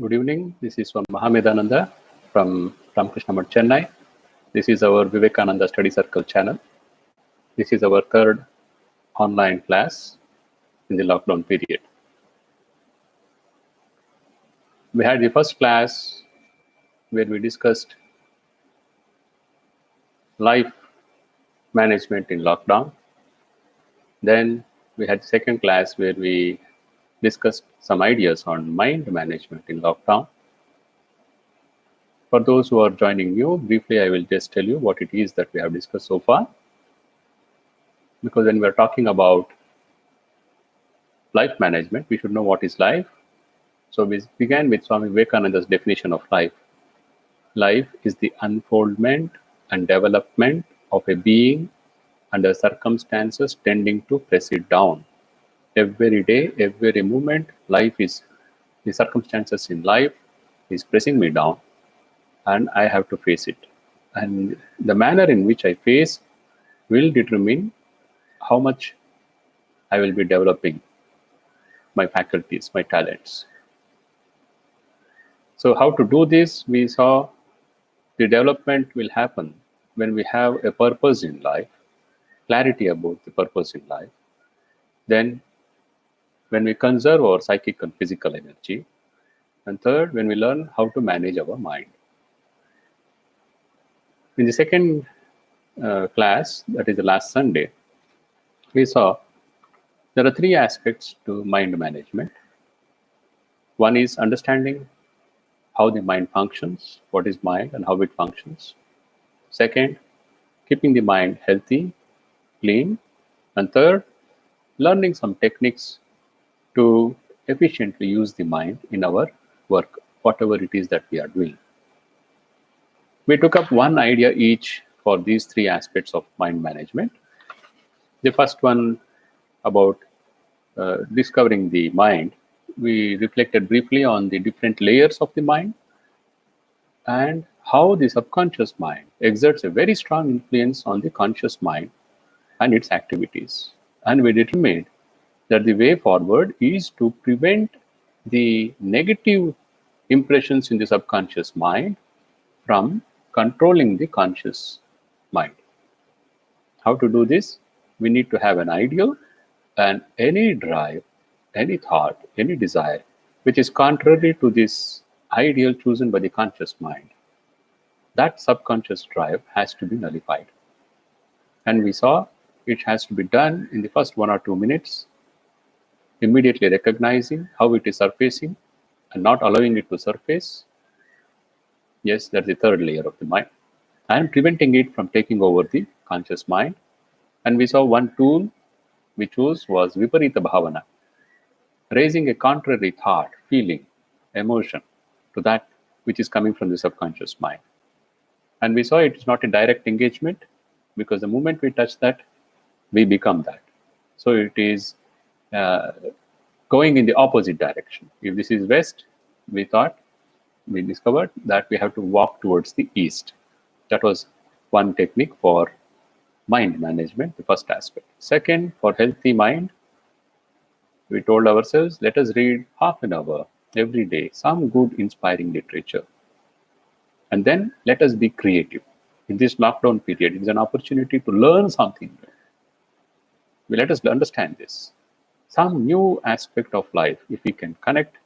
Good evening. This is Swami Mahamedhananda from Ramakrishna Math, Chennai. This is our Vivekananda Study Circle channel. This is our third online class in the lockdown period. We had the first class where we discussed life management in lockdown. Then we had the second class where we discussed some ideas on mind management in lockdown. For those who are joining new, briefly I will just tell you what it is that we have discussed so far. Because when we are talking about life management, we should know what is life. So we began with Swami Vivekananda's definition of life. Life is the unfoldment and development of a being under circumstances tending to press it down. Every day, every moment, life is, the circumstances in life is pressing me down and I have to face it. And the manner in which I face will determine how much I will be developing my faculties, my talents. So how to do this? We saw the development will happen when we have a purpose in life, clarity about the purpose in life. Then when we conserve our psychic and physical energy. And third, when we learn how to manage our mind. In the second class, that is the last Sunday, we saw there are three aspects to mind management. One is understanding how the mind functions, what is mind and how it functions. Second, keeping the mind healthy, clean. And third, learning some techniques to efficiently use the mind in our work, whatever it is that we are doing. We took up one idea each for these three aspects of mind management. The first one about discovering the mind, we reflected briefly on the different layers of the mind and how the subconscious mind exerts a very strong influence on the conscious mind and its activities. And we determined that the way forward is to prevent the negative impressions in the subconscious mind from controlling the conscious mind. How to do this? We need to have an ideal and any drive, any thought, any desire, which is contrary to this ideal chosen by the conscious mind. That subconscious drive has to be nullified. And we saw it has to be done in the first 1 or 2 minutes, immediately recognizing how it is surfacing and not allowing it to surface. Yes, that's the third layer of the mind. And preventing it from taking over the conscious mind. And we saw one tool we chose was Viparita Bhavana, raising a contrary thought, feeling, emotion to that which is coming from the subconscious mind. And we saw it is not a direct engagement because the moment we touch that, we become that. So it is going in the opposite direction. If this is west, we discovered that we have to walk towards the east. That was one technique for mind management, the first aspect. Second, for healthy mind, we told ourselves, let us read half an hour every day, some good inspiring literature. And then let us be creative. In this lockdown period, it is an opportunity to learn something new. Let us understand this. Some new aspect of life, if we can connect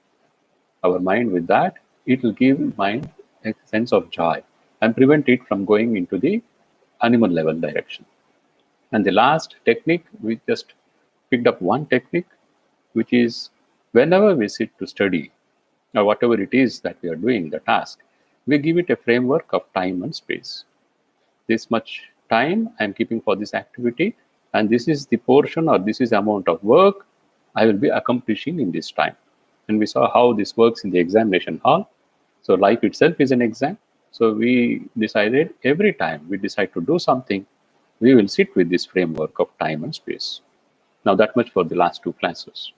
our mind with that, it will give mind a sense of joy and prevent it from going into the animal level direction. And the last technique, we just picked up one technique, which is whenever we sit to study or whatever it is that we are doing, the task, we give it a framework of time and space. This much time I am keeping for this activity, and this is the portion or this is the amount of work I will be accomplishing in this time. And we saw how this works in the examination hall. So life itself is an exam. So we decided every time we decide to do something, we will sit with this framework of time and space. Now that much for the last two classes.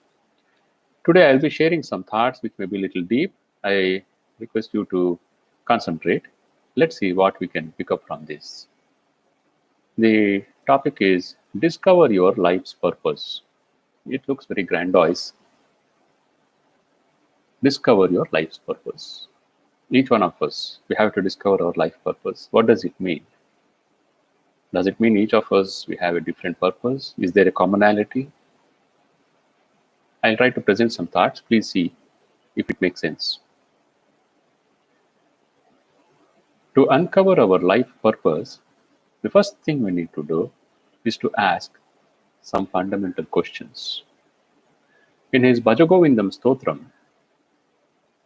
Today I'll be sharing some thoughts which may be a little deep. I request you to concentrate. Let's see what we can pick up from this. The topic is discover your life's purpose. It looks very grandiose. discover your life's purpose. Each one of us, we have to discover our life purpose. What does it mean? Does it mean each of us, we have a different purpose? Is there a commonality? I'll try to present some thoughts. Please see if it makes sense. To uncover our life purpose, the first thing we need to do is to ask some fundamental questions. In his Bhajagovindam Stotram,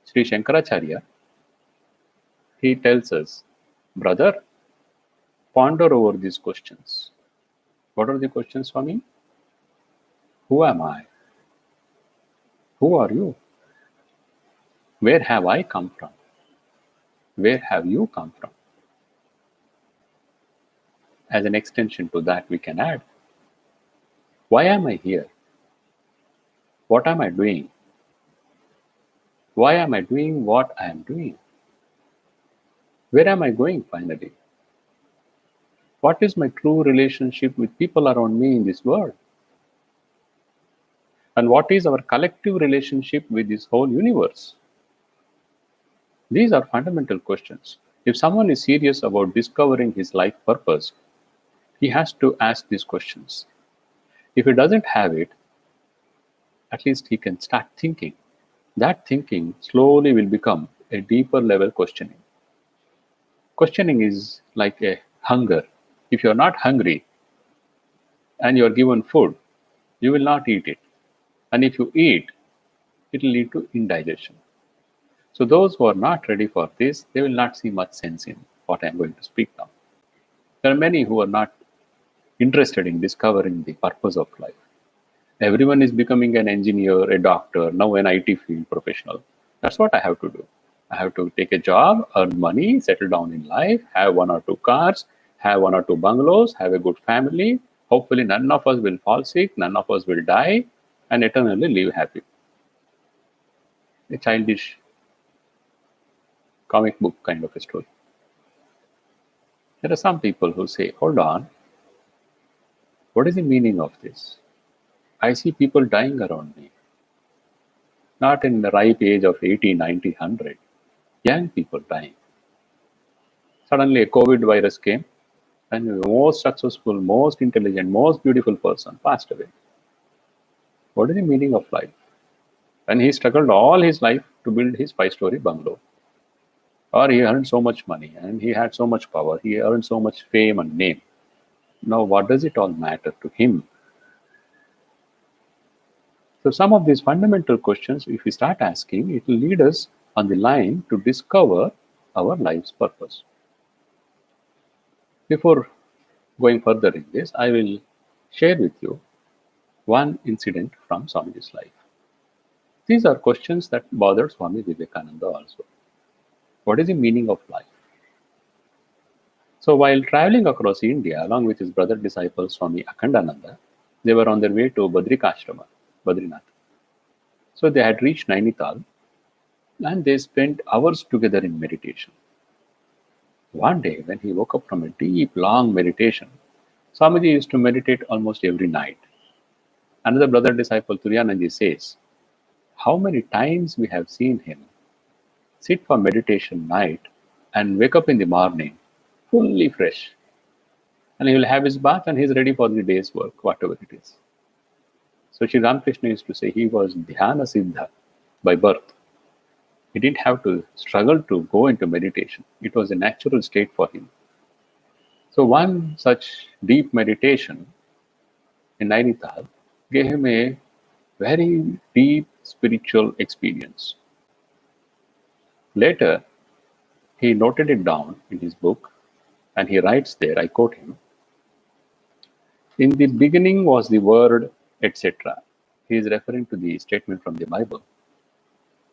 Sri Shankaracharya, he tells us, brother, ponder over these questions. What are the questions, Swami? Who am I? Who are you? Where have I come from? Where have you come from? As an extension to that, we can add, why am I here? What am I doing? Why am I doing what I am doing? Where am I going finally? What is my true relationship with people around me in this world? And what is our collective relationship with this whole universe? These are fundamental questions. If someone is serious about discovering his life purpose, he has to ask these questions. If he doesn't have it, at least he can start thinking. That thinking slowly will become a deeper level questioning. Questioning is like a hunger. If you're not hungry and you're given food, you will not eat it. And if you eat, it will lead to indigestion. So those who are not ready for this, they will not see much sense in what I'm going to speak now. There are many who are not interested in discovering the purpose of life. Everyone is becoming an engineer, a doctor, now an IT field professional. That's what I have to do. I have to take a job, earn money, settle down in life, have one or two cars, have one or two bungalows, have a good family. Hopefully none of us will fall sick, none of us will die, and eternally live happy. A childish comic book kind of a story. There are some people who say, hold on, what is the meaning of this? I see people dying around me. Not in the ripe age of 80, 90, 100. Young people dying. Suddenly a COVID virus came and the most successful, most intelligent, most beautiful person passed away. What is the meaning of life? And he struggled all his life to build his 5-story bungalow. Or he earned so much money and he had so much power. He earned so much fame and name. Now what does it all matter to him? So some of these fundamental questions, if we start asking, it will lead us on the line to discover our life's purpose. Before going further in this, I will share with you one incident from Swamiji's life. These are questions that bothered Swami Vivekananda also. What is the meaning of life? So while traveling across India along with his brother disciple Swami Akhandananda, they were on their way to Badrikashrama, Badrinath. So they had reached Nainital and they spent hours together in meditation. One day when he woke up from a deep, long meditation, Swamiji used to meditate almost every night. Another brother disciple Turyananji says, how many times we have seen him sit for meditation night and wake up in the morning fully fresh. And he will have his bath and he's ready for the day's work, whatever it is. So Sri Ramakrishna used to say he was dhyana siddha by birth. He didn't have to struggle to go into meditation. It was a natural state for him. So one such deep meditation in Nainital gave him a very deep spiritual experience. Later, he noted it down in his book and he writes there, I quote him, in the beginning was the word, etc. He is referring to the statement from the Bible.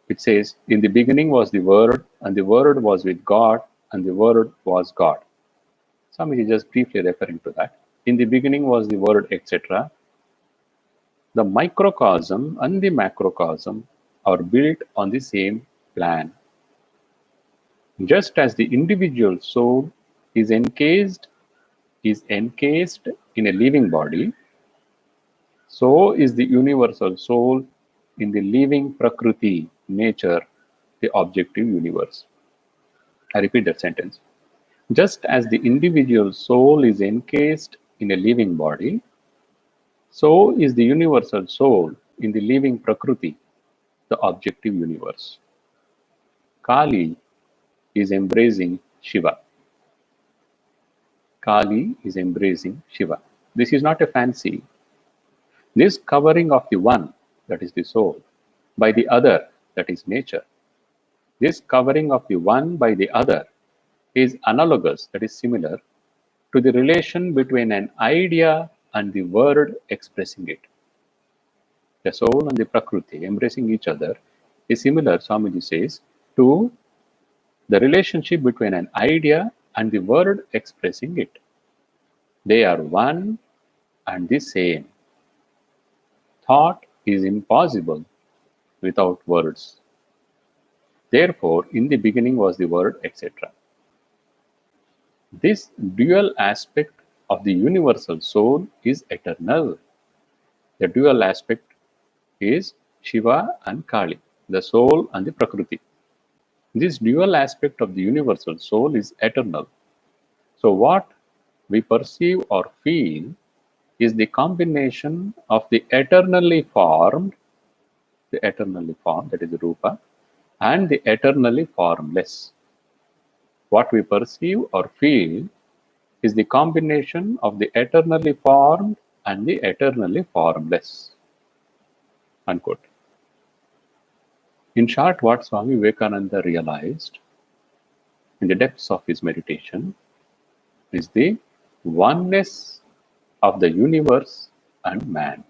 It says, in the beginning was the word, and the word was with God, and the word was God. Swami is just briefly referring to that. In the beginning was the word, etc. The microcosm and the macrocosm are built on the same plan. Just as the individual soul is encased in a living body, so is the universal soul in the living Prakriti, nature, the objective universe. I repeat that sentence. Just as the individual soul is encased in a living body, so is the universal soul in the living Prakriti, the objective universe. Kali is embracing Shiva. Kali is embracing Shiva. This is not a fancy. This covering of the one, that is the soul, by the other, that is nature. This covering of the one by the other is analogous, that is similar, to the relation between an idea and the word expressing it. The soul and the Prakriti embracing each other is similar, Swamiji says, to the relationship between an idea and the word expressing it. They are one and the same. Thought is impossible without words. Therefore, in the beginning was the word, etc. This dual aspect of the universal soul is eternal. The dual aspect is Shiva and Kali, the soul and the Prakriti. This dual aspect of the universal soul is eternal. So what we perceive or feel is the combination of the eternally formed, that is Rupa, and the eternally formless. What we perceive or feel is the combination of the eternally formed and the eternally formless. Unquote. In short, what Swami Vivekananda realized in the depths of his meditation is the oneness of the universe and man.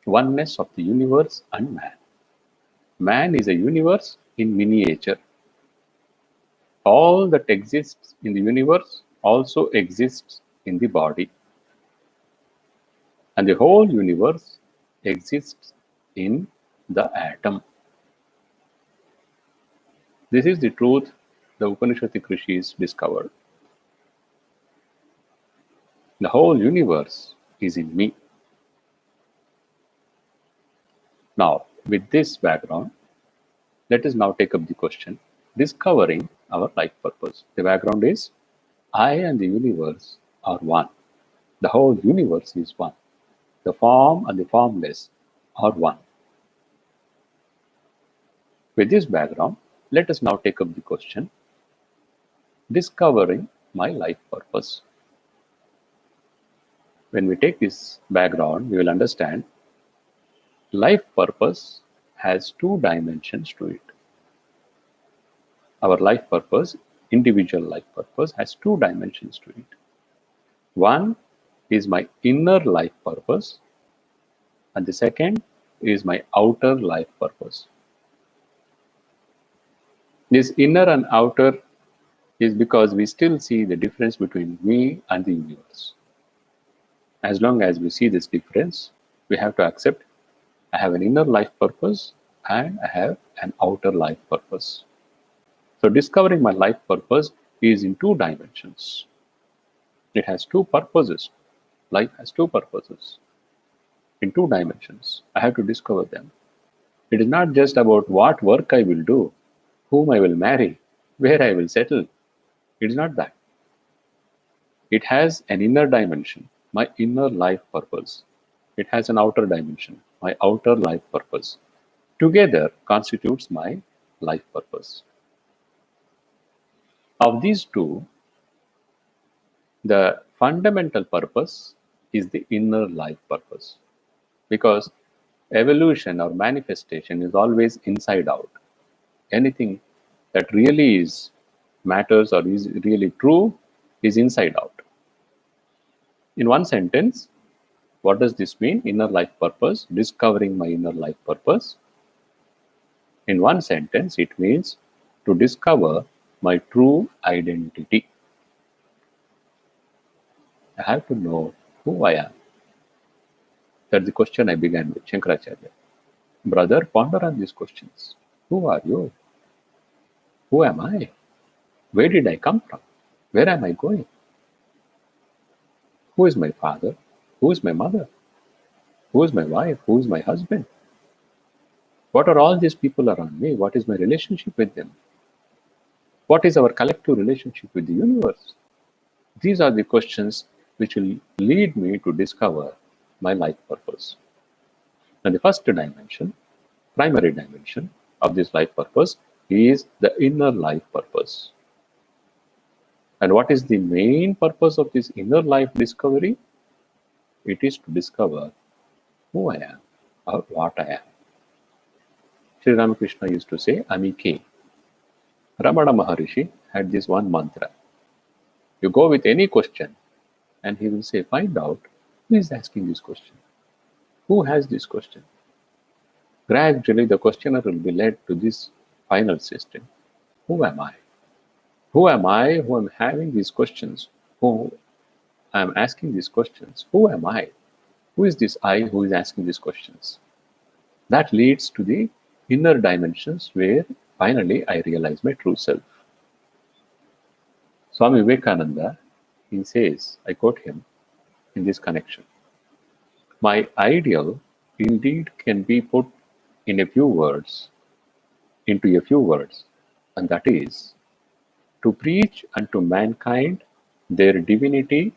Oneness of the universe and man. Man is a universe in miniature. All that exists in the universe also exists in the body. And the whole universe exists in the atom. This is the truth the Upanishadic Rishis discovered. The whole universe is in me. Now, with this background, let us now take up the question, discovering our life purpose. The background is, I and the universe are one. The whole universe is one. The form and the formless are one. With this background, let us now take up the question, discovering my life purpose. When we take this background, we will understand life purpose has two dimensions to it. Our life purpose, individual life purpose, has two dimensions to it. One is my inner life purpose, and the second is my outer life purpose. This inner and outer is because we still see the difference between me and the universe. As long as we see this difference, we have to accept I have an inner life purpose and I have an outer life purpose. So discovering my life purpose is in two dimensions. It has two purposes. Life has two purposes in two dimensions. I have to discover them. It is not just about what work I will do, whom I will marry, where I will settle. It is not that. It has an inner dimension, my inner life purpose. It has an outer dimension, my outer life purpose. Together constitutes my life purpose. Of these two, the fundamental purpose is the inner life purpose, because evolution or manifestation is always inside out. Anything that really is matters or is really true is inside out. In one sentence, what does this mean? Inner life purpose, discovering my inner life purpose. In one sentence, it means to discover my true identity. I have to know who I am. That's the question I began with, Shankaracharya. Brother, ponder on these questions. Who are you? Who am I? Where did I come from? Where am I going? Who is my father? Who is my mother? Who is my wife? Who is my husband? What are all these people around me? What is my relationship with them? What is our collective relationship with the universe? These are the questions which will lead me to discover my life purpose. And the first dimension, primary dimension of this life purpose is the inner life purpose. And what is the main purpose of this inner life discovery? It is to discover who I am or what I am. Sri Ramakrishna used to say, Amike. Ramana Maharishi had this one mantra. You go with any question and he will say, find out who is asking this question. Who has this question? Gradually, the questioner will be led to this final system. Who am I? Who am I who am having these questions? Who I am asking these questions? Who am I? Who is this I who is asking these questions? That leads to the inner dimensions where finally I realize my true self. Swami Vivekananda, he says, I quote him in this connection, my ideal indeed can be put in a few words, into a few words, and that is to preach unto mankind their divinity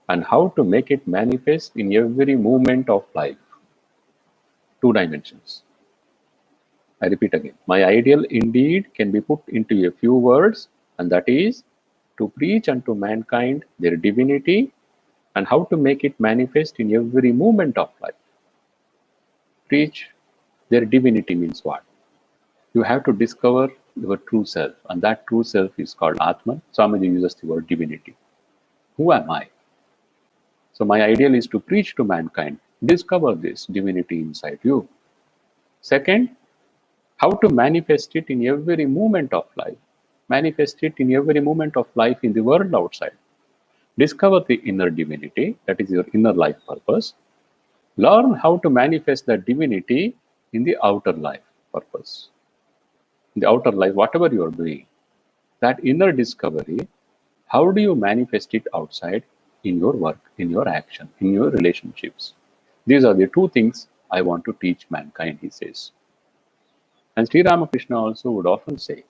and how to make it manifest in every moment of life. Two dimensions. I repeat again. My ideal indeed can be put into a few words, and that is to preach unto mankind their divinity and how to make it manifest in every moment of life. Preach their divinity means what? You have to discover your true self, and that true self is called Atman. Swamiji uses the word divinity. Who am I? So my ideal is to preach to mankind, discover this divinity inside you. Second, how to manifest it in every moment of life. Manifest it in every moment of life in the world outside. Discover the inner divinity, that is your inner life purpose. Learn how to manifest that divinity in the outer life purpose. In the outer life, whatever you are doing, that inner discovery, how do you manifest it outside in your work, in your action, in your relationships? These are the two things I want to teach mankind, he says. And Sri Ramakrishna also would often say,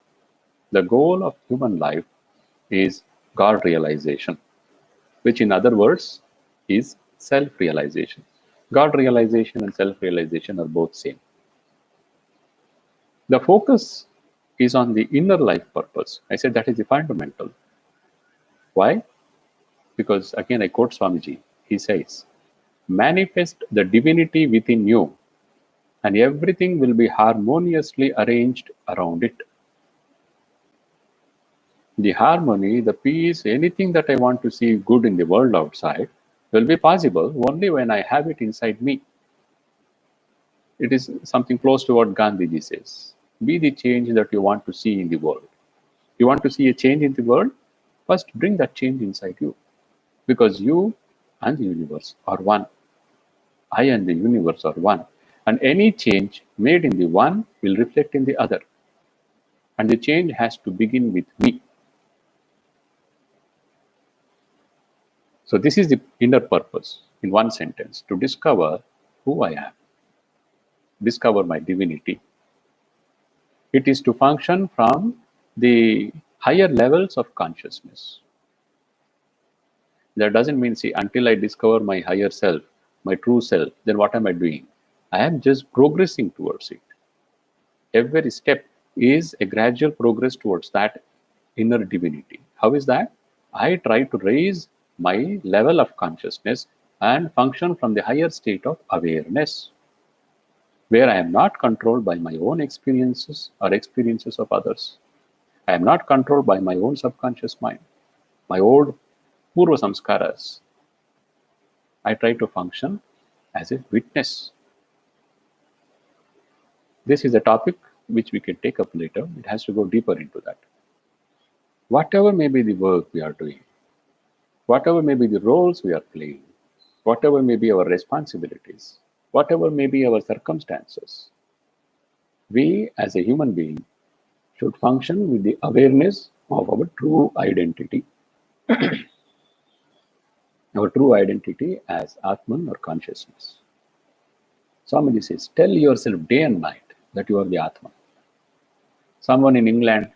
the goal of human life is God realization, which in other words is self-realization. God realization and self-realization are both same. The focus is on the inner life purpose. I said that is the fundamental. Why? Because again I quote Swamiji. He says, manifest the divinity within you and everything will be harmoniously arranged around it. The harmony, the peace, anything that I want to see good in the world outside will be possible only when I have it inside me. It is something close to what Gandhiji says. Be the change that you want to see in the world. You want to see a change in the world? First, bring that change inside you. Because you and the universe are one. I and the universe are one. And any change made in the one will reflect in the other. And the change has to begin with me. So this is the inner purpose, in one sentence, to discover who I am, discover my divinity. It is to function from the higher levels of consciousness. That doesn't mean, see, until I discover my higher self, my true self, then what am I doing? I am just progressing towards it. Every step is a gradual progress towards that inner divinity. How is that? I try to raise my level of consciousness and function from the higher state of awareness, where I am not controlled by my own experiences or experiences of others. I am not controlled by my own subconscious mind, my old purva samskaras. I try to function as a witness. This is a topic which we can take up later. It has to go deeper into that. Whatever may be the work we are doing, whatever may be the roles we are playing, whatever may be our responsibilities, whatever may be our circumstances, we as a human being should function with the awareness of our true identity. Our true identity as Atman or consciousness. Swamiji says, tell yourself day and night that you are the Atma. Someone in England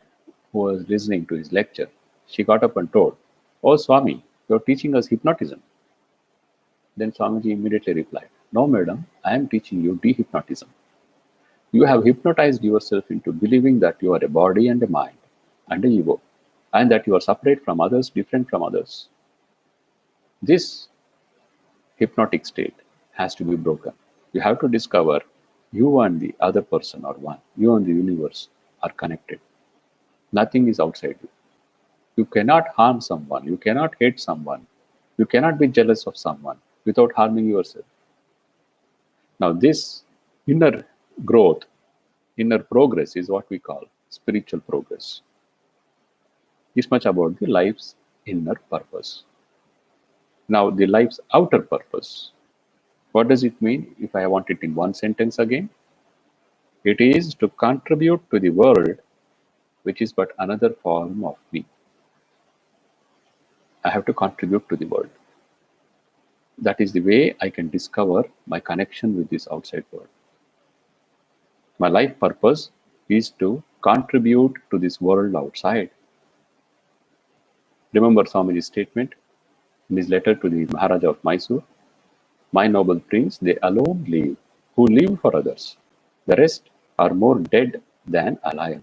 who was listening to his lecture, she got up and told, "Oh Swami, you're teaching us hypnotism." Then Swamiji immediately replied, "No, madam, I am teaching you dehypnotism. You have hypnotized yourself into believing that you are a body and a mind and a ego, and that you are separate from others, different from others. This hypnotic state has to be broken. You have to discover you and the other person are one. You and the universe are connected. Nothing is outside you. You cannot harm someone. You cannot hate someone. You cannot be jealous of someone without harming yourself." Now, this inner growth, inner progress is what we call spiritual progress. This much about the life's inner purpose. Now, the life's outer purpose. What does it mean if I want it in one sentence again? It is to contribute to the world, which is but another form of me. I have to contribute to the world. That is the way I can discover my connection with this outside world. My life purpose is to contribute to this world outside. Remember Swamiji's statement in his letter to the Maharaja of Mysore, "My noble prince, they alone live, who live for others. The rest are more dead than alive."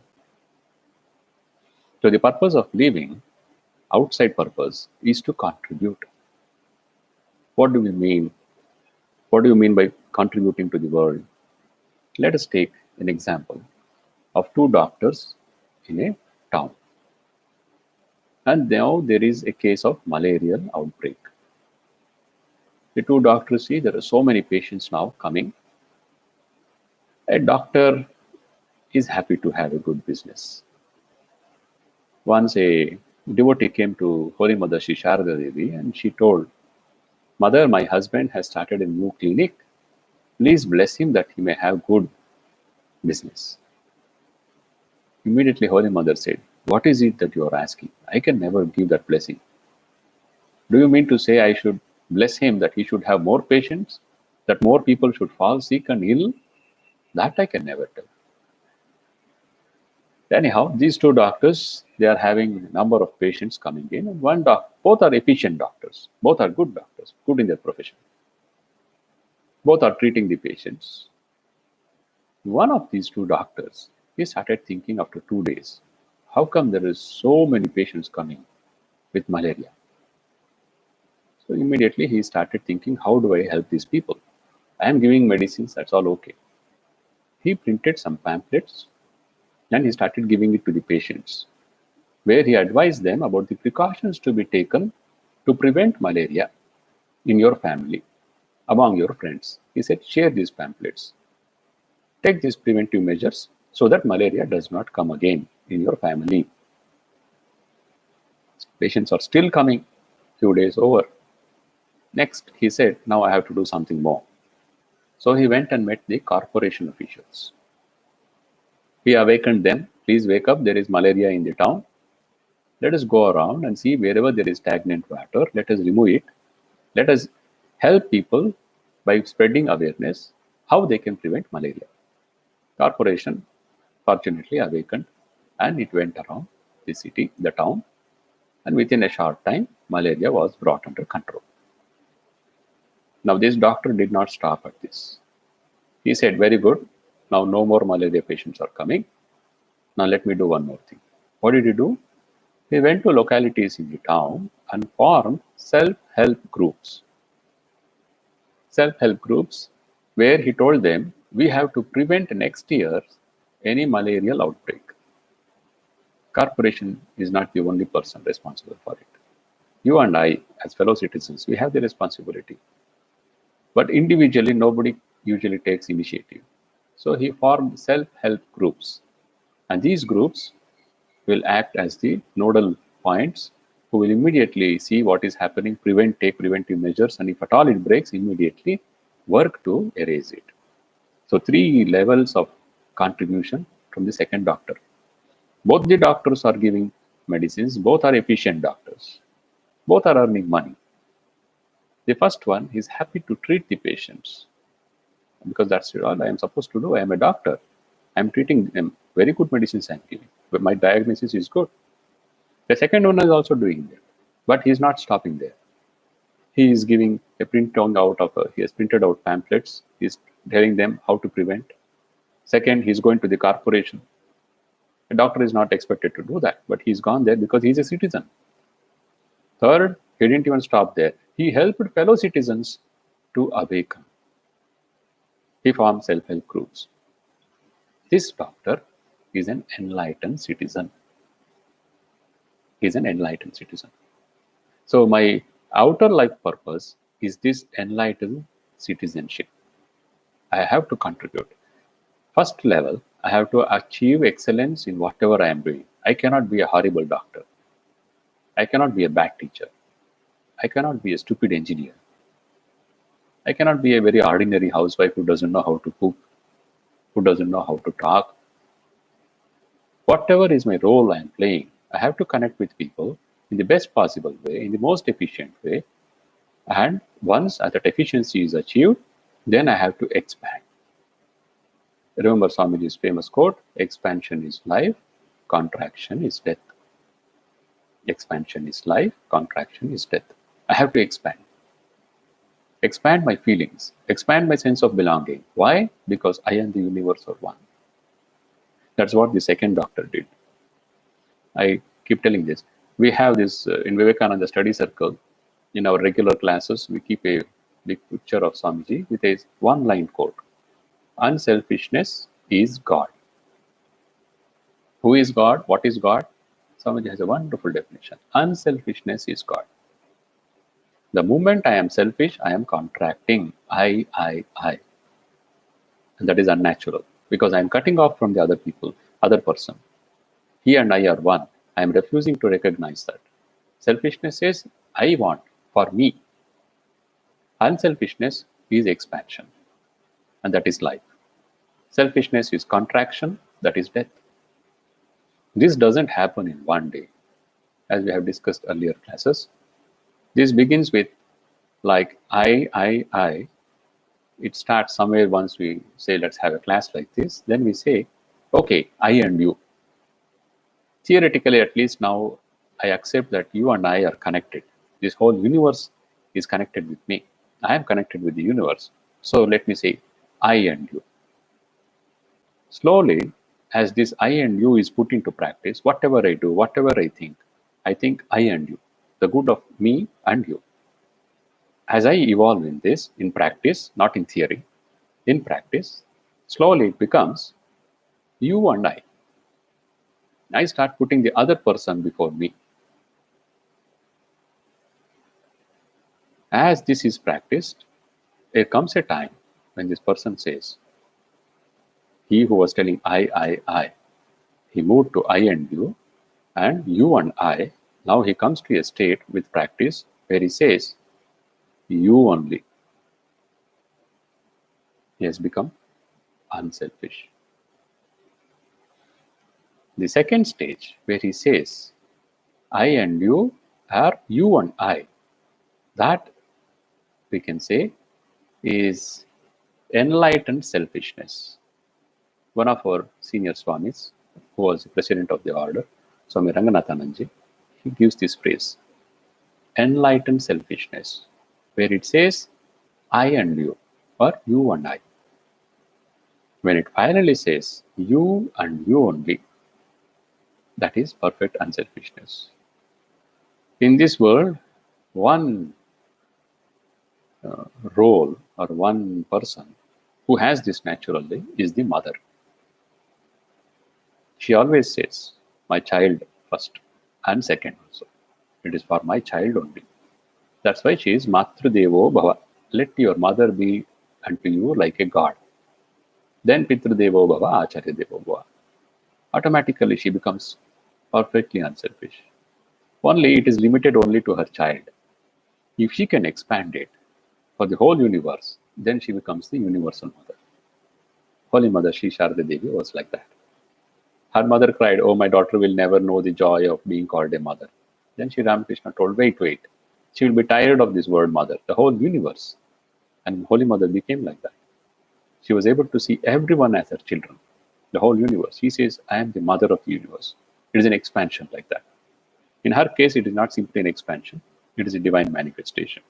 So the purpose of living, outside purpose, is to contribute. What do we mean? What do you mean by contributing to the world? Let us take an example of two doctors in a town. And now there is a case of malarial outbreak. The two doctors see there are so many patients now coming. A doctor is happy to have a good business. Once a devotee came to Holy Mother Shri Sharada Devi and she told, "Mother, my husband has started a new clinic. Please bless him that he may have good business." Immediately Holy Mother said, "What is it that you are asking? I can never give that blessing. Do you mean to say I should bless him that he should have more patients, that more people should fall sick and ill? That I can never tell." Anyhow, these two doctors, they are having a number of patients coming in, and both are efficient doctors, both are good doctors, good in their profession. Both are treating the patients. One of these two doctors, he started thinking after 2 days, how come there is so many patients coming with malaria? So immediately he started thinking, how do I help these people? I am giving medicines, that's all okay. He printed some pamphlets and he started giving it to the patients, where he advised them about the precautions to be taken to prevent malaria in your family, among your friends. He said, share these pamphlets. Take these preventive measures so that malaria does not come again in your family. Patients are still coming, few days over. Next, he said, now I have to do something more. So he went and met the corporation officials. He awakened them. Please wake up, there is malaria in the town. Let us go around and see wherever there is stagnant water, let us remove it. Let us help people by spreading awareness how they can prevent malaria. Corporation fortunately awakened and it went around the city, the town, and within a short time, malaria was brought under control. Now, this doctor did not stop at this. He said, very good, now no more malaria patients are coming. Now let me do one more thing. What did he do? He went to localities in the town and formed self-help groups. Self-help groups where he told them, we have to prevent next year any malarial outbreak. Corporation is not the only person responsible for it. You and I, as fellow citizens, we have the responsibility. But individually, nobody usually takes initiative. So he formed self-help groups. And these groups will act as the nodal points who will immediately see what is happening, take preventive measures, and if at all it breaks, immediately work to erase it. So 3 levels of contribution from the second doctor. Both the doctors are giving medicines, both are efficient doctors, both are earning money. The first one is happy to treat the patients because that's all I am supposed to do. I am a doctor. I am treating them. Very good medicines I am giving. But my diagnosis is good. The second one is also doing that. But he is not stopping there. He is giving a printout out of he has printed out pamphlets. He is telling them how to prevent. Second, he is going to the corporation. A doctor is not expected to do that, but he's gone there because he's a citizen. Third, he didn't even stop there. He helped fellow citizens to awaken. He formed self-help groups. This doctor is an enlightened citizen. He's an enlightened citizen. So my outer life purpose is this enlightened citizenship. I have to contribute. First level, I have to achieve excellence in whatever I am doing. I cannot be a horrible doctor. I cannot be a bad teacher. I cannot be a stupid engineer. I cannot be a very ordinary housewife who doesn't know how to cook, who doesn't know how to talk. Whatever is my role I am playing, I have to connect with people in the best possible way, in the most efficient way. And once that efficiency is achieved, then I have to expand. Remember Swamiji's famous quote, expansion is life, contraction is death. Expansion is life, contraction is death. I have to expand. Expand my feelings, expand my sense of belonging. Why? Because I and the universe are one. That's what the second doctor did. I keep telling this. We have this in Vivekananda study circle. In our regular classes, we keep a big picture of Swamiji with a one-line quote. Unselfishness is God. Who is God? What is God? Swamiji has a wonderful definition. Unselfishness is God. The moment I am selfish, I am contracting. I. And that is unnatural because I am cutting off from the other people, other person. He and I are one. I am refusing to recognize that. Selfishness is I want for me. Unselfishness is expansion. And that is life. Selfishness is contraction. That is death. This doesn't happen in one day. As we have discussed earlier classes. This begins with like I. It starts somewhere once we say, let's have a class like this. Then we say, okay, I and you. Theoretically, at least now, I accept that you and I are connected. This whole universe is connected with me. I am connected with the universe. So let me say, I and you. Slowly, as this I and you is put into practice, whatever I do, whatever I think I and you. The good of me and you. As I evolve in this, in practice, not in theory, in practice, slowly it becomes you and I. I start putting the other person before me. As this is practiced, there comes a time when this person says, he who was telling I, he moved to I and you and I. Now he comes to a state with practice where he says, you only. He has become unselfish. The second stage where he says, I and you are you and I. That we can say is enlightened selfishness. One of our senior Swamis, who was the president of the order, Swami Mahamedhananda Ji, he gives this phrase, enlightened selfishness, where it says, I and you, or you and I. When it finally says, you and you only, that is perfect unselfishness. In this world, one role or one person who has this naturally is the mother. She always says, my child first and second also. It is for my child only. That's why she is Matru Devo Bhava. Let your mother be unto you like a god. Then Pitru Devo Bhava, Acharya Devo Bhava. Automatically she becomes perfectly unselfish. Only it is limited only to her child. If she can expand it for the whole universe, then she becomes the universal mother. Holy Mother Shri Sharda Devi was like that. Her mother cried, oh, my daughter will never know the joy of being called a mother. Then Sri Ramakrishna told, wait. She will be tired of this word mother, the whole universe. And Holy Mother became like that. She was able to see everyone as her children, the whole universe. She says, I am the mother of the universe. It is an expansion like that. In her case, it is not simply an expansion, it is a divine manifestation.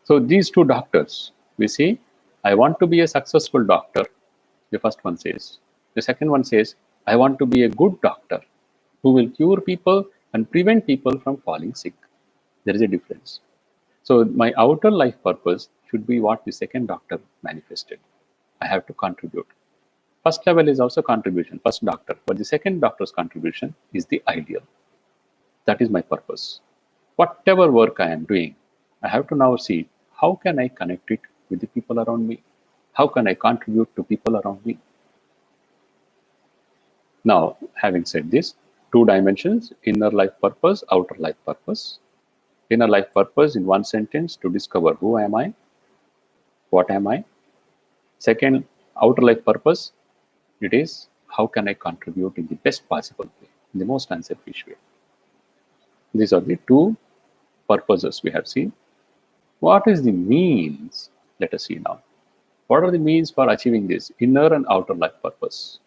So these two doctors, we see, I want to be a successful doctor, the first one says. The second one says, I want to be a good doctor who will cure people and prevent people from falling sick. There is a difference. So my outer life purpose should be what the second doctor manifested. I have to contribute. First level is also contribution, first doctor, but the second doctor's contribution is the ideal. That is my purpose. Whatever work I am doing, I have to now see how can I connect it with the people around me? How can I contribute to people around me? Now, having said this, two dimensions, inner life purpose, outer life purpose. Inner life purpose in one sentence, to discover who am I, what am I. Second, outer life purpose, it is how can I contribute in the best possible way, in the most unselfish way. These are the two purposes we have seen. What is the means? Let us see now. What are the means for achieving this inner and outer life purpose?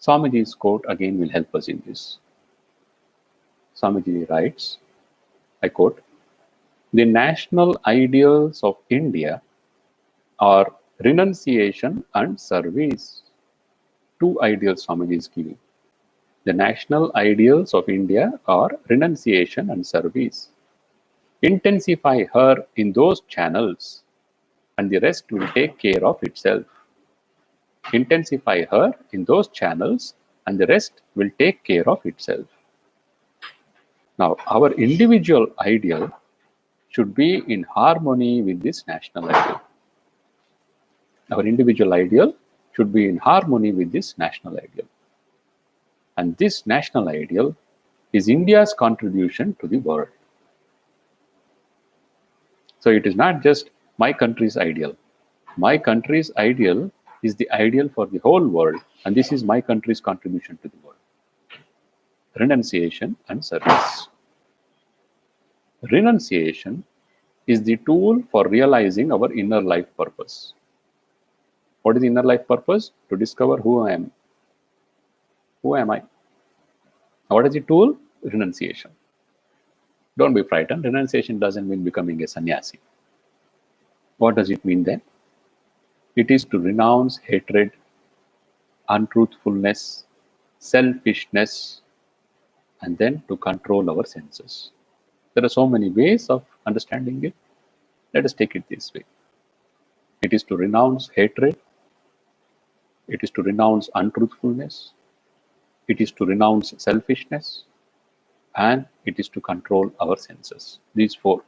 Swamiji's quote again will help us in this. Swamiji writes, I quote, the national ideals of India are renunciation and service. Two ideals Swamiji is giving. The national ideals of India are renunciation and service. Intensify her in those channels and the rest will take care of itself. Intensify her in those channels and the rest will take care of itself. Now, our individual ideal should be in harmony with this national ideal. Our individual ideal should be in harmony with this national ideal. And this national ideal is India's contribution to the world. So it is not just my country's ideal. My country's ideal is the ideal for the whole world, and this is my country's contribution to the world. Renunciation and service. Renunciation is the tool for realizing our inner life purpose. What is the inner life purpose? To discover who I am. Who am I? What is the tool? Renunciation. Don't be frightened. Renunciation doesn't mean becoming a sannyasi. What does it mean then? It is to renounce hatred, untruthfulness, selfishness, and then to control our senses. There are so many ways of understanding it. Let us take it this way. It is to renounce hatred. It is to renounce untruthfulness. It is to renounce selfishness. And it is to control our senses. These four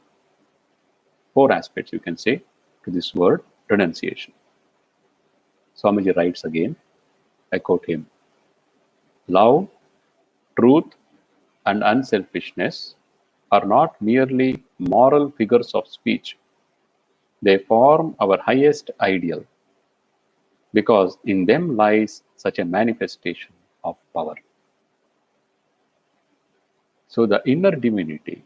aspects you can say to this word renunciation. Swamiji writes again, I quote him, love, truth, and unselfishness are not merely moral figures of speech. They form our highest ideal because in them lies such a manifestation of power. So the inner divinity,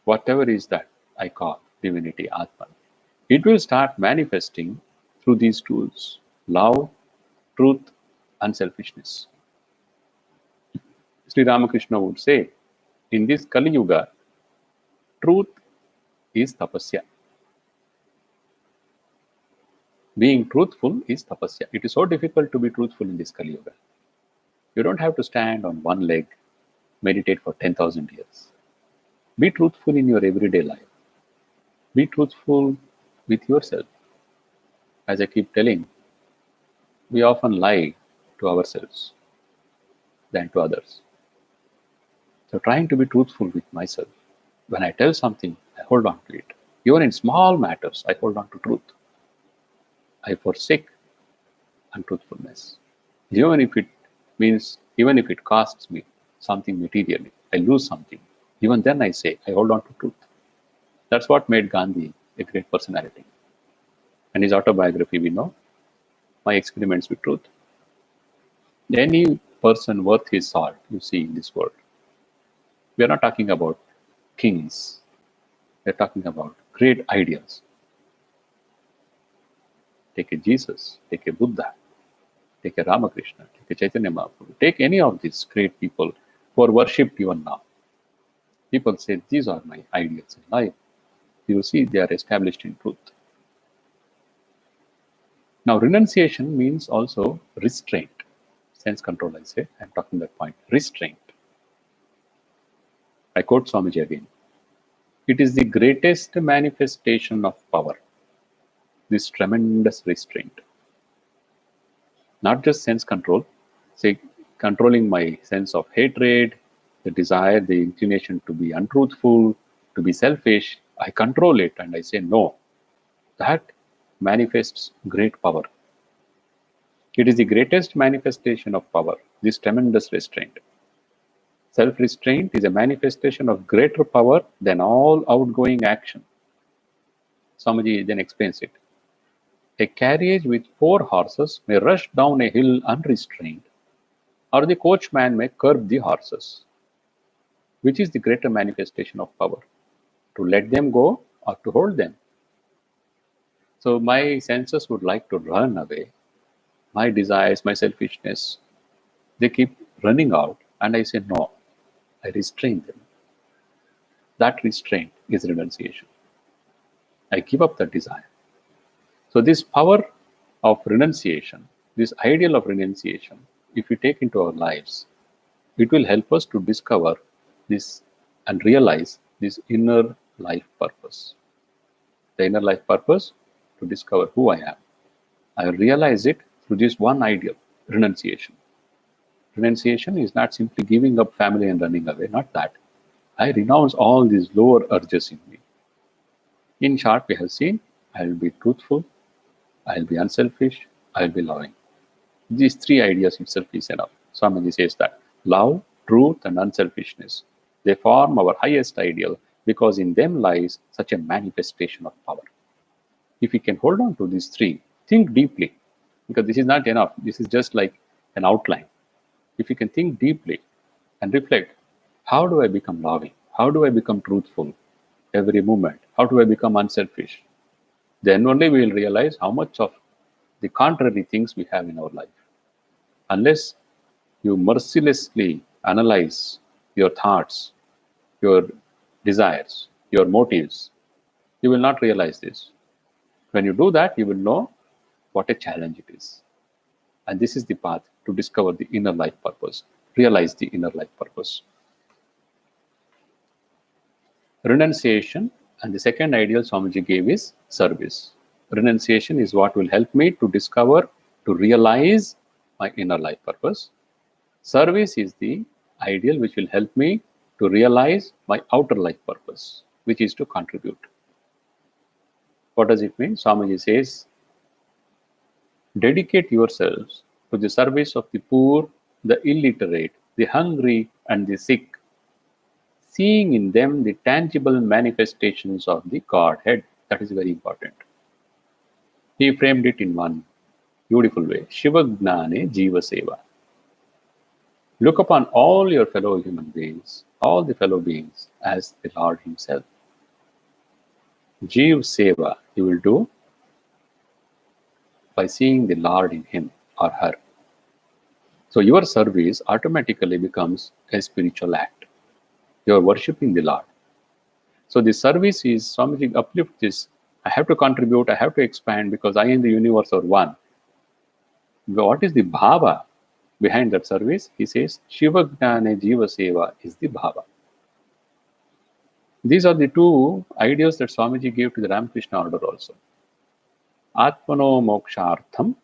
whatever is that I call divinity, Atman, it will start manifesting through these tools, love, truth, unselfishness. Sri Ramakrishna would say, in this Kali Yuga, truth is tapasya. Being truthful is tapasya. It is so difficult to be truthful in this Kali Yuga. You don't have to stand on one leg, meditate for 10,000 years. Be truthful in your everyday life. Be truthful with yourself. As I keep telling, we often lie to ourselves than to others. So trying to be truthful with myself. When I tell something, I hold on to it. Even in small matters, I hold on to truth. I forsake untruthfulness. Even if it costs me something materially, I lose something. Even then I say, I hold on to truth. That's what made Gandhi a great personality. And his autobiography, we know, my experiments with truth. Any person worth his salt, you see in this world. We are not talking about kings. We are talking about great ideals. Take a Jesus, take a Buddha, take a Ramakrishna, take a Chaitanya Mahaprabhu, take any of these great people who are worshipped even now. People say, these are my ideals in life. You see, they are established in truth. Now, renunciation means also restraint. Sense control, I say. I'm talking that point. Restraint. I quote Swamiji again. It is the greatest manifestation of power, this tremendous restraint. Not just sense control, say, controlling my sense of hatred, the desire, the inclination to be untruthful, to be selfish. I control it and I say no. That manifests great power. It is the greatest manifestation of power, this tremendous restraint. Self-restraint is a manifestation of greater power than all outgoing action. Swamiji then explains it. A carriage with 4 horses may rush down a hill unrestrained, or the coachman may curb the horses. Which is the greater manifestation of power? To let them go or to hold them? So my senses would like to run away. My desires, my selfishness, they keep running out, and I say no. I restrain them. That restraint is renunciation. I give up the desire. So this power of renunciation, this ideal of renunciation, if we take into our lives, it will help us to discover this and realize this inner life purpose. The inner life purpose, to discover who I am. I realize it through this one ideal, renunciation. Renunciation is not simply giving up family and running away, not that. I renounce all these lower urges in me. In short, we have seen, I will be truthful, I will be unselfish, I will be loving. These 3 ideas itself is enough. Swamiji says that love, truth, and unselfishness, they form our highest ideal because in them lies such a manifestation of power. If we can hold on to these 3, think deeply, because this is not enough. This is just like an outline. If you can think deeply and reflect, how do I become loving? How do I become truthful every moment? How do I become unselfish? Then only we will realize how much of the contrary things we have in our life. Unless you mercilessly analyze your thoughts, your desires, your motives, you will not realize this. When you do that, you will know what a challenge it is. And this is the path to discover the inner life purpose, realize the inner life purpose. Renunciation, and the second ideal Swamiji gave is service. Renunciation is what will help me to discover, to realize my inner life purpose. Service is the ideal which will help me to realize my outer life purpose, which is to contribute. What does it mean? Swamiji says, dedicate yourselves to the service of the poor, the illiterate, the hungry, and the sick, seeing in them the tangible manifestations of the Godhead. That is very important. He framed it in one beautiful way. Shiva Gnane Jiva Seva. Look upon all your fellow human beings, all the fellow beings, as the Lord Himself. Jiva Seva you will do by seeing the Lord in him or her. So your service automatically becomes a spiritual act. You are worshipping the Lord. So the service is, Swamiji uplift this. I have to contribute, I have to expand because I and the universe are one. What is the bhava behind that service? He says, Shiva Gnane Jiva Seva is the bhava. These are the 2 ideas that Swamiji gave to the Ramakrishna order also. Atmano mokshartham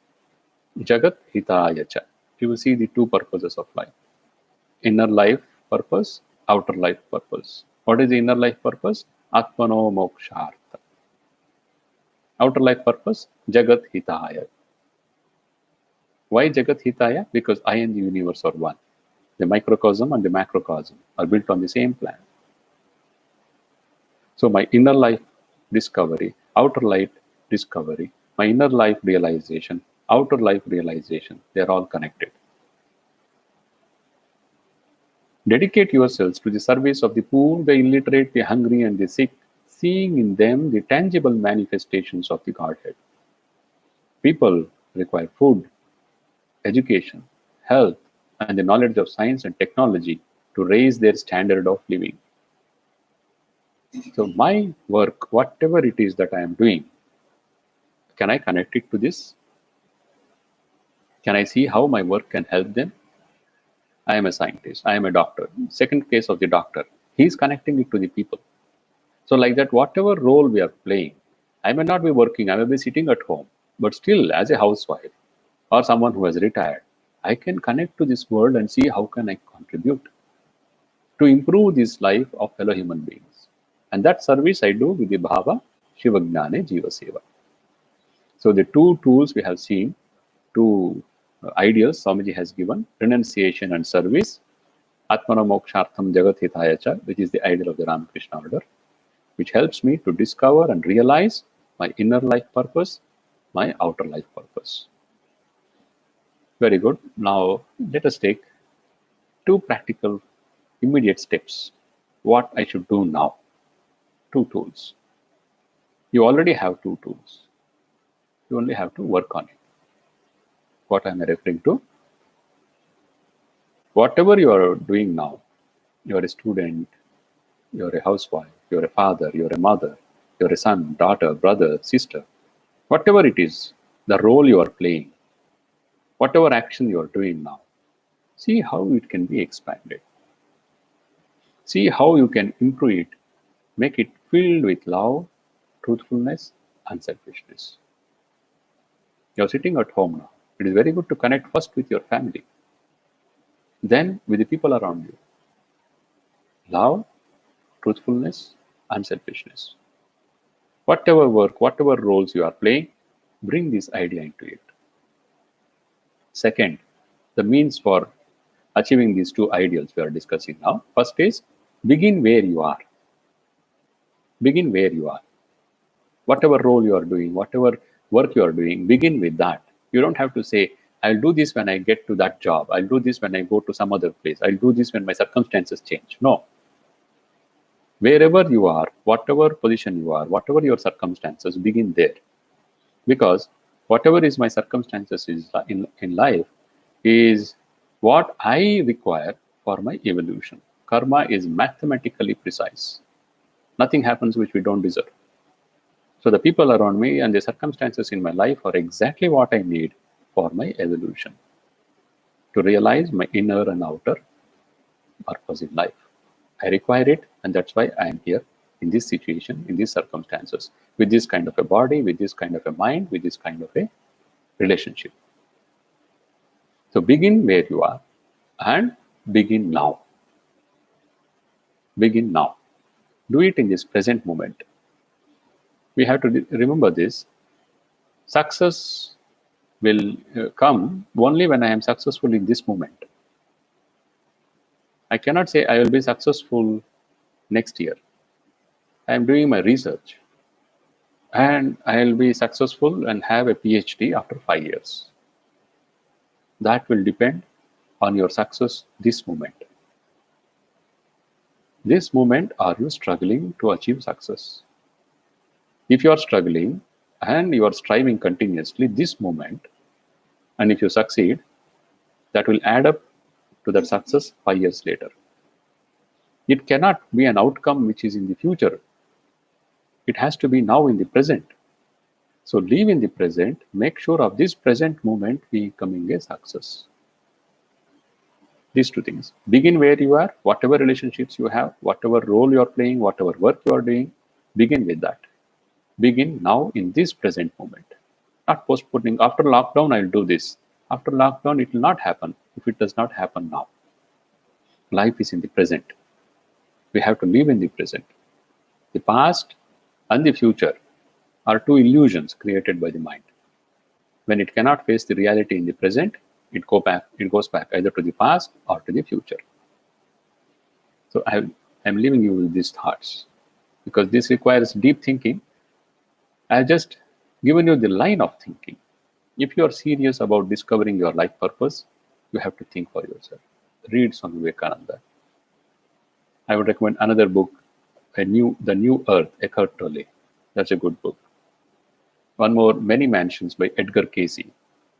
jagat hitaya cha. You will see the 2 purposes of life. Inner life purpose, outer life purpose. What is the inner life purpose? Atmano mokshartham. Outer life purpose, jagat hitaya. Why jagat hitaya? Because I and the universe are one. The microcosm and the macrocosm are built on the same plan. So my inner life discovery, outer life discovery, my inner life realization, outer life realization, they are all connected. Dedicate yourselves to the service of the poor, the illiterate, the hungry, and the sick, seeing in them the tangible manifestations of the Godhead. People require food, education, health, and the knowledge of science and technology to raise their standard of living. So my work, whatever it is that I am doing, can I connect it to this? Can I see how my work can help them? I am a scientist. I am a doctor. Second case of the doctor. He is connecting it to the people. So like that, whatever role we are playing, I may not be working, I may be sitting at home, but still as a housewife or someone who has retired, I can connect to this world and see how can I contribute to improve this life of fellow human beings. And that service I do with the Bhava Shivagnane Jiva Seva. So the two tools we have seen, two ideals Swamiji has given, renunciation and service, Atmana Mokshartham Jagat Hitaya Cha, which is the ideal of the Ramakrishna order, which helps me to discover and realize my inner life purpose, my outer life purpose. Very good. Now let us take two practical immediate steps. What I should do now. Two tools. You already have two tools. You only have to work on it. What am I referring to? Whatever you are doing now, you are a student, you are a housewife, you are a father, you are a mother, you are a son, daughter, brother, sister, whatever it is, the role you are playing, whatever action you are doing now, see how it can be expanded. See how you can improve it, make it filled with love, truthfulness, unselfishness. You are sitting at home now. It is very good to connect first with your family, then with the people around you. Love, truthfulness, unselfishness. Whatever work, whatever roles you are playing, bring this idea into it. Second, the means for achieving these two ideals we are discussing now. First is begin where you are. Begin where you are. Whatever role you are doing, whatever work you are doing, begin with that. You don't have to say, I'll do this when I get to that job. I'll do this when I go to some other place. I'll do this when my circumstances change. No. Wherever you are, whatever position you are, whatever your circumstances, begin there. Because whatever is my circumstances in life is what I require for my evolution. Karma is mathematically precise. Nothing happens which we don't deserve. So the people around me and the circumstances in my life are exactly what I need for my evolution, to realize my inner and outer purpose in life. I require it, and that's why I am here in this situation, in these circumstances, with this kind of a body, with this kind of a mind, with this kind of a relationship. So begin where you are and begin now. Begin now. Do it in this present moment. We have to remember this. Success will come only when I am successful in this moment. I cannot say I will be successful next year. I am doing my research and I will be successful and have a PhD after 5 years. That will depend on your success this moment. This moment, are you struggling to achieve success? If you are struggling and you are striving continuously this moment, and if you succeed, that will add up to that success 5 years later. It cannot be an outcome which is in the future. It has to be now in the present. So live in the present, make sure of this present moment becoming a success. These two things. Begin where you are, whatever relationships you have, whatever role you are playing, whatever work you are doing, begin with that. Begin now in this present moment. Not postponing. After lockdown, I'll do this. After lockdown, it will not happen if it does not happen now. Life is in the present. We have to live in the present. The past and the future are two illusions created by the mind. When it cannot face the reality in the present, it goes back either to the past or to the future. So I'm leaving you with these thoughts because this requires deep thinking. I've just given you the line of thinking. If you are serious about discovering your life purpose, you have to think for yourself. Read Swami Vivekananda. I would recommend another book, The New Earth, Eckhart Tolle. That's a good book. One more, Many Mansions by Edgar Casey.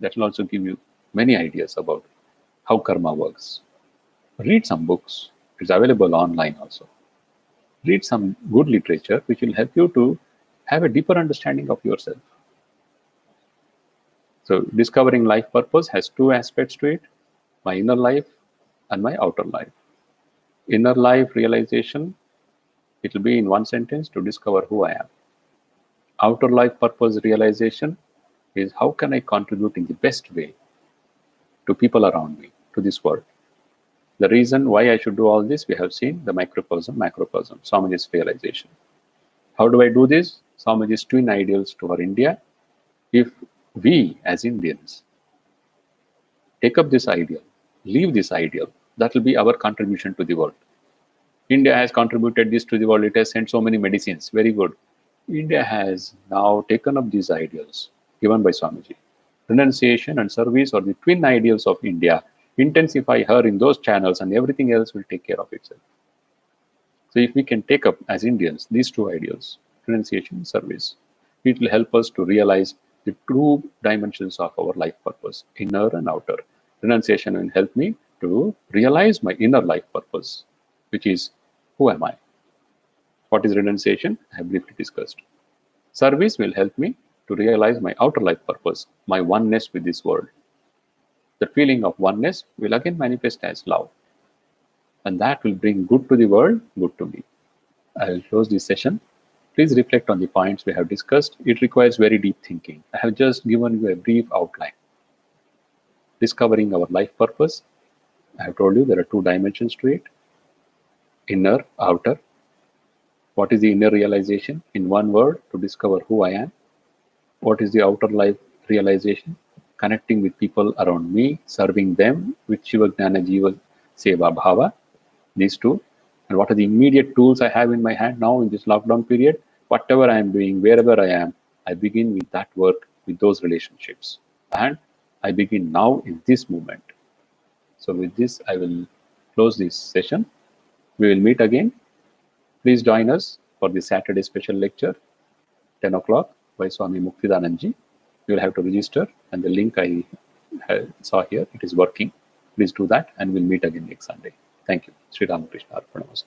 That will also give you many ideas about how karma works. Read some books. It's available online also. Read some good literature which will help you to have a deeper understanding of yourself. So discovering life purpose has two aspects to it: my inner life and my outer life. Inner life realization, it will be in one sentence: to discover who I am. Outer life purpose realization is how can I contribute in the best way to people around me, to this world. The reason why I should do all this, we have seen the microcosm, macrocosm, Swamiji's realization. How do I do this? Swamiji's twin ideals to our India. If we as Indians take up this ideal, leave this ideal, that will be our contribution to the world. India has contributed this to the world. It has sent so many medicines. Very good. India has now taken up these ideals given by Swamiji. Renunciation and service are the twin ideals of India. Intensify her in those channels and everything else will take care of itself. So if we can take up as Indians these two ideals, renunciation and service, it will help us to realize the true dimensions of our life purpose, inner and outer. Renunciation will help me to realize my inner life purpose, which is who am I? What is renunciation? I have briefly discussed. Service will help me to realize my outer life purpose, my oneness with this world. The feeling of oneness will again manifest as love. And that will bring good to the world, good to me. I will close this session. Please reflect on the points we have discussed. It requires very deep thinking. I have just given you a brief outline. Discovering our life purpose. I have told you there are two dimensions to it: inner, outer. What is the inner realization? In one word, to discover who I am. What is the outer life realization? Connecting with people around me, serving them with Shiva Gnana Jiva Seva Bhava. These two. And what are the immediate tools I have in my hand now in this lockdown period? Whatever I am doing, wherever I am, I begin with that work, with those relationships. And I begin now in this moment. So with this, I will close this session. We will meet again. Please join us for the Saturday special lecture, 10 o'clock by Swami Muktidananda Ji. You will have to register, and the link I saw here, it is working. Please do that, and we'll meet again next Sunday. Thank you. Sri Ramakrishna Arpanamastu.